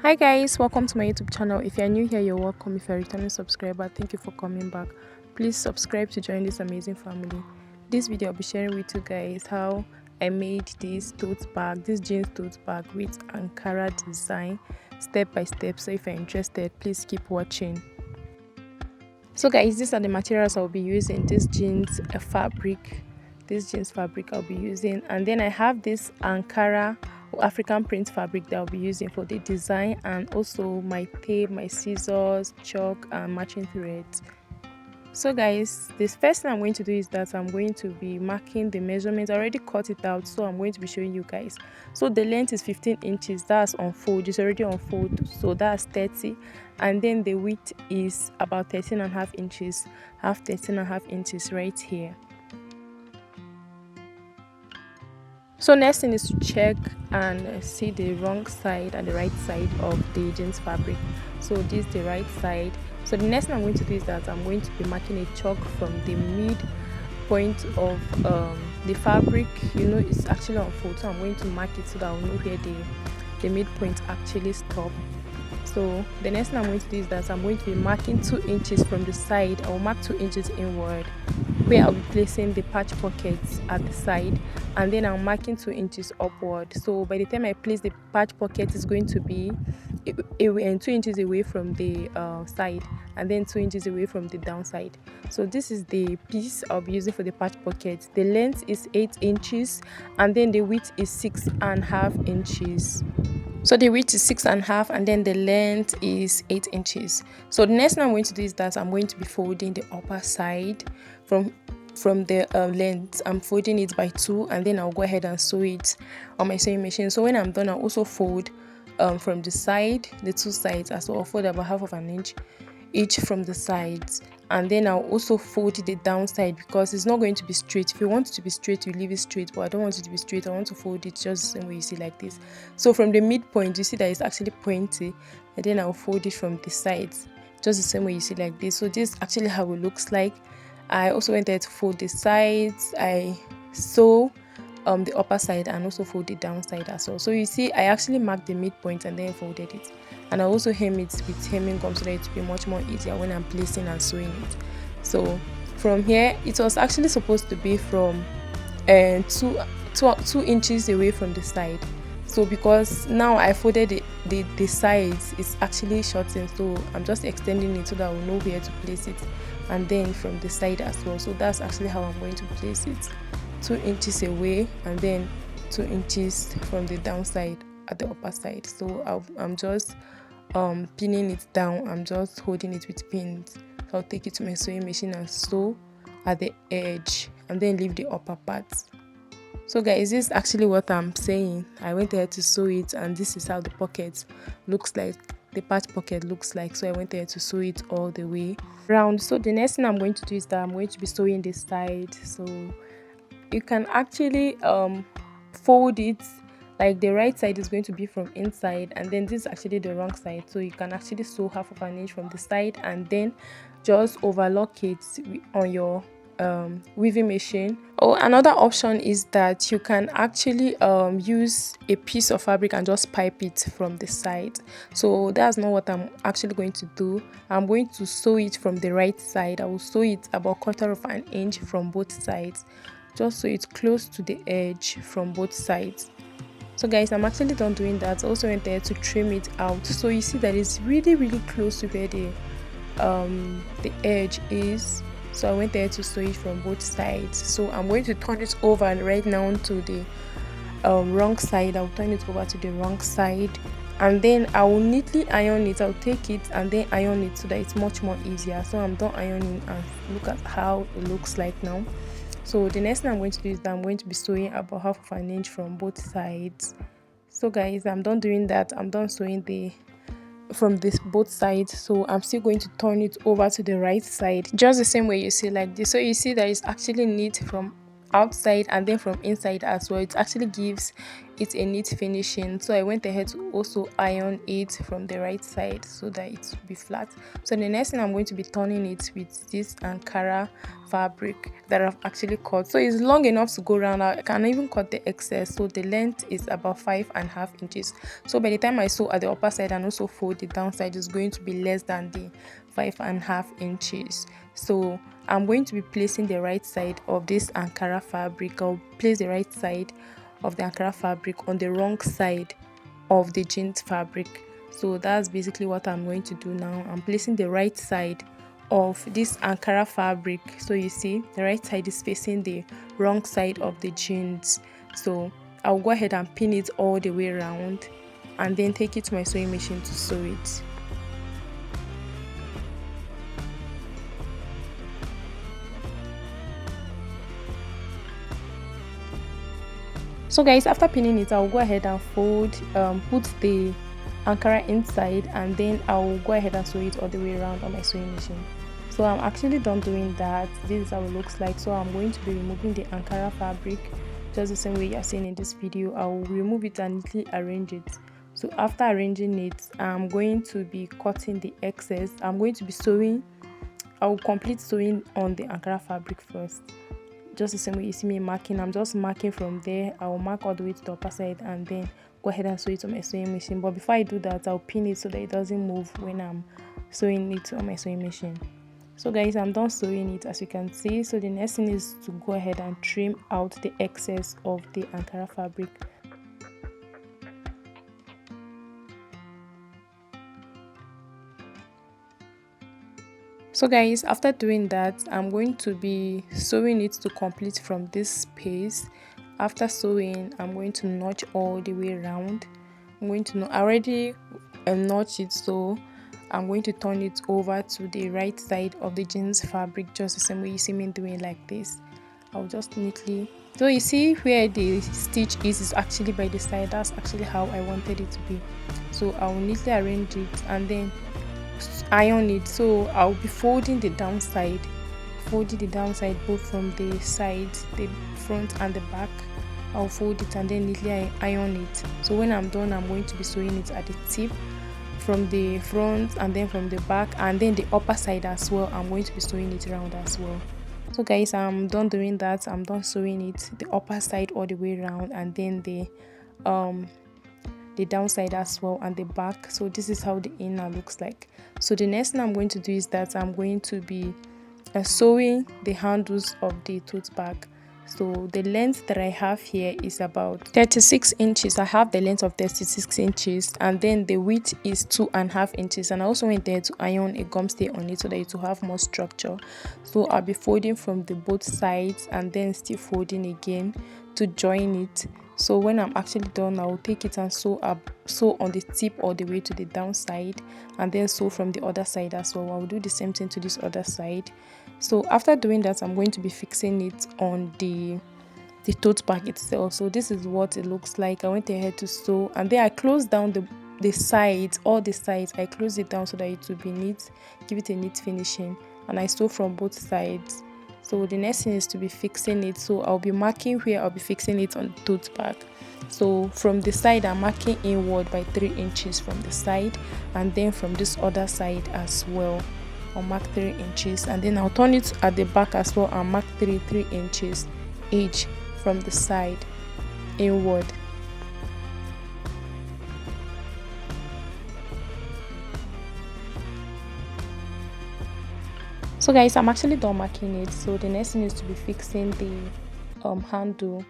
Hi guys, welcome to my YouTube channel. If you're new here, you're welcome. If you're a returning subscriber, thank you for coming back. Please subscribe to join this amazing family. This video I'll be sharing with you guys how I made this tote bag, this jeans tote bag with Ankara design, step by step. So if you're interested, please keep watching. So guys, these are the materials I'll be using. This jeans fabric, I'll be using, and then I have this Ankara or African print fabric that I'll be using for the design, and also my tape, my scissors, chalk, and matching threads. So guys, this first thing I'm going to do is that I'm going to be marking the measurements. I already cut it out, so I'm going to be showing you guys. So the length is 15 inches, that's on fold, it's already on fold, so that's 30. And then the width is about 13.5 inches, have 13.5 inches right here. So next thing is to check and see the wrong side and the right side of the jeans fabric. So this is the right side. So the next thing I'm going to do is that I'm going to be marking a chalk from the mid point of the fabric. You know, it's actually on fold, so I'm going to mark it so that I'll know where the midpoint actually stop. So the next thing I'm going to do is that I'm going to be marking 2 inches from the side. I will mark 2 inches inward where I'll be placing the patch pockets at the side, and then I'm marking 2 inches upward. So by the time I place the patch pocket, it's going to be 2 inches away from the side, and then 2 inches away from the downside. So this is the piece I'll be using for the patch pocket. The length is 8 inches, and then the width is 6.5 inches. So the width is 6.5, and then the length is 8 inches. So the next thing I'm going to do is that I'm going to be folding the upper side from the length. I'm folding it by 2, and then I'll go ahead and sew it on my sewing machine. So when I'm done, I'll also fold from the side, the 2 sides as well. I'll fold about 1/2 inch each from the sides, and then I'll also fold the downside because it's not going to be straight. If you want it to be straight, you leave it straight, but I don't want it to be straight. I want to fold it just the same way you see like this. So from the midpoint, you see that it's actually pointy, and then I'll fold it from the sides just the same way you see like this. So this is actually how it looks like. I also went there to fold the sides. I sew the upper side and also fold the downside as well. So you see, I actually marked the midpoint and then folded it, and I also hem it with hemming gum so that it will be much more easier when I'm placing and sewing it. So from here, it was actually supposed to be from 2 inches away from the side. So because now I folded the sides, it's actually shortened, so I'm just extending it so that I will know where to place it, and then from the side as well. So that's actually how I'm going to place it, 2 inches away, and then 2 inches from the downside at the upper side. So I'm just pinning it down. I'm just holding it with pins. So I'll take it to my sewing machine and sew at the edge, and then leave the upper part. So guys, this is actually what I'm saying. I went there to sew it, and this is how the pocket looks like, the patch pocket looks like. So I went there to sew it all the way around. So the next thing I'm going to do is that I'm going to be sewing this side. So you can actually fold it, like the right side is going to be from inside, and then this is actually the wrong side. So you can actually sew 1/2 inch from the side, and then just overlock it on your weaving machine. Or another option is that you can actually use a piece of fabric and just pipe it from the side. So that's not what I'm actually going to do. I'm going to sew it from the right side. I will sew it about 1/4 inch from both sides, just so it's close to the edge from both sides. So guys, I'm actually done doing that. I also went there to trim it out. So you see that it's really close to where the edge is. So I went there to sew it from both sides. So I'm going to turn it over right now to the wrong side. I'll turn it over to the wrong side, and then I will neatly iron it. I'll take it and then iron it so that it's much more easier. So I'm done ironing, and look at how it looks like now. So the next thing I'm going to do is that I'm going to be sewing about 1/2 inch from both sides. So guys, I'm done doing that. I'm done sewing from both sides. So I'm still going to turn it over to the right side just the same way you see like this. So you see that it's actually neat from outside and then from inside as well. It actually gives it a neat finishing, so I went ahead to also iron it from the right side so that it will be flat. So the next thing, I'm going to be turning it with this Ankara fabric that I've actually cut. So it's long enough to go around. I can even cut the excess, so the length is about 5.5 inches. So by the time I sew at the upper side and also fold the downside, is going to be less than the 5.5 inches. So I'm going to be placing the right side of this Ankara fabric. I'll place the right side of the Ankara fabric on the wrong side of the jeans fabric. So that's basically what I'm going to do now. I'm placing the right side of this Ankara fabric. So you see the right side is facing the wrong side of the jeans. So I'll go ahead and pin it all the way around and then take it to my sewing machine to sew it. So guys, after pinning it, I'll go ahead and fold, put the Ankara inside, and then I'll go ahead and sew it all the way around on my sewing machine. So I'm actually done doing that. This is how it looks like. So I'm going to be removing the Ankara fabric just the same way you're seeing in this video. I'll remove it and neatly arrange it. So after arranging it, I'm going to be cutting the excess. I'm going to be sewing. I'll complete sewing on the Ankara fabric first, just the same way you see me marking. I'm just marking from there. I will mark all the way to the upper side and then go ahead and sew it on my sewing machine. But before I do that, I'll pin it so that it doesn't move when I'm sewing it on my sewing machine. So guys, I'm done sewing it, as you can see. So the next thing is to go ahead and trim out the excess of the Ankara fabric. So guys, after doing that, I'm going to be sewing it to complete from this space. After sewing, I'm going to notch all the way around. I'm going to already notch it, so I'm going to turn it over to the right side of the jeans fabric, just the same way you see me doing like this. I'll just neatly, so you see where the stitch is actually by the side. That's actually how I wanted it to be. So I'll neatly arrange it and then iron it. So I'll be folding the downside both from the sides, the front and the back. I'll fold it and then neatly iron it. So when I'm done, I'm going to be sewing it at the tip, from the front and then from the back, and then the upper side as well. I'm going to be sewing it around as well. So guys, I'm done doing that. I'm done sewing it, the upper side all the way around, and then the downside as well and the back. So this is how the inner looks like. So the next thing I'm going to do is that I'm going to be sewing the handles of the tote bag. So the length that I have here is about 36 inches. I have the length of 36 inches, and then the width is 2.5 inches. And I also went there to iron a gum stay on it so that it will have more structure. So I'll be folding from the both sides and then still folding again to join it. So when I'm actually done, I will take it and sew on the tip all the way to the downside, and then sew from the other side as well. I will do the same thing to this other side. So after doing that, I'm going to be fixing it on the tote bag itself. So this is what it looks like. I went ahead to sew, and then I closed down the sides, all the sides. I closed it down so that it will be neat, give it a neat finishing, and I sew from both sides. So the next thing is to be fixing it. So I'll be marking where I'll be fixing it on the tote bag. So from the side, I'm marking inward by 3 inches from the side, and then from this other side as well, I'll mark 3 inches, and then I'll turn it at the back as well and mark 3 inches each from the side inward. So guys, I'm actually done marking it. So the next thing is to be fixing the handle,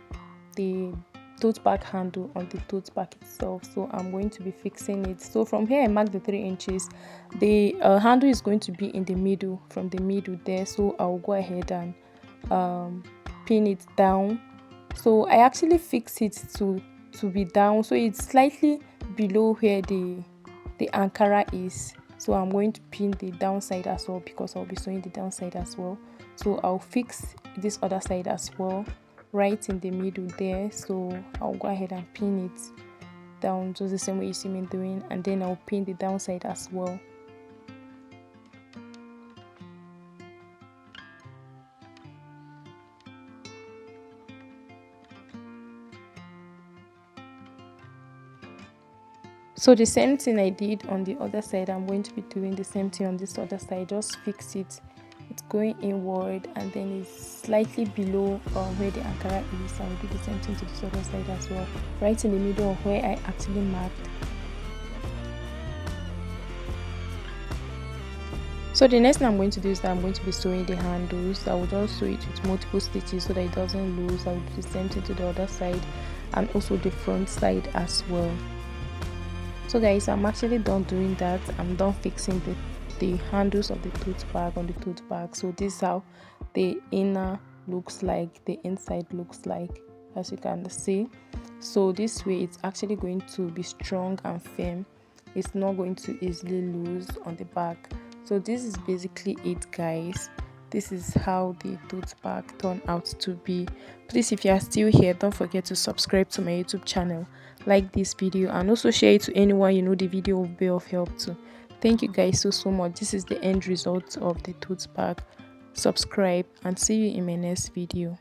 the tote bag handle on the tote bag itself. So I'm going to be fixing it. So from here I marked the 3 inches. The handle is going to be in the middle, from the middle there. So I'll go ahead and pin it down. So I actually fix it to be down, so it's slightly below where the Ankara is. So I'm going to pin the downside as well, because I'll be sewing the downside as well. So I'll fix this other side as well, right in the middle there. So I'll go ahead and pin it down just the same way you see me doing, and then I'll pin the downside as well. So the same thing I did on the other side, I'm going to be doing the same thing on this other side. Just fix it. It's going inward and then it's slightly below where the Ankara is. I will do the same thing to this other side as well, right in the middle of where I actually marked. So the next thing I'm going to do is that I'm going to be sewing the handles. I will just sew it with multiple stitches so that it doesn't lose. I will do the same thing to the other side and also the front side as well. So guys, I'm actually done doing that. I'm done fixing the handles of the tote bag on the tote bag. So this is how the inner looks like, the inside looks like, as you can see. So this way it's actually going to be strong and firm. It's not going to easily lose on the back. So this is basically it, guys. This is how the tote bag turned out to be. Please, if you are still here, don't forget to subscribe to my YouTube channel, like this video, and also share it to anyone you know the video will be of help to. Thank you guys so much. This is the end result of the tote bag. Subscribe and see you in my next video.